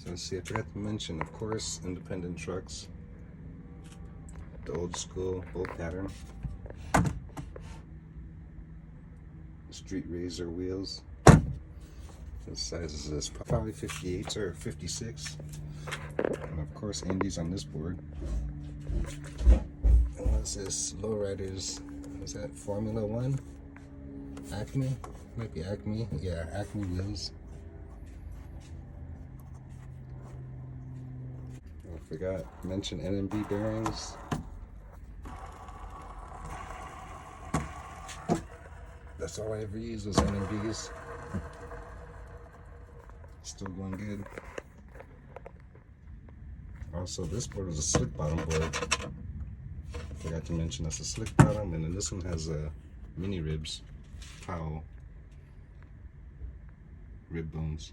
Let's see, I forgot to mention, of course, independent trucks. The old school bolt pattern. Street razor wheels. What size is this? Probably 58s or 56. And of course, Indies on this board. And what's this? Lowriders. Is that Formula One? Acme? Might be Acme. Yeah, Acme wheels. I forgot to mention NMB bearings. That's all I ever use was NMBs. Still going good. Also, this board is a slick bottom board. Forgot to mention that's a slick bottom, and then this one has mini ribs, Powell rib bones.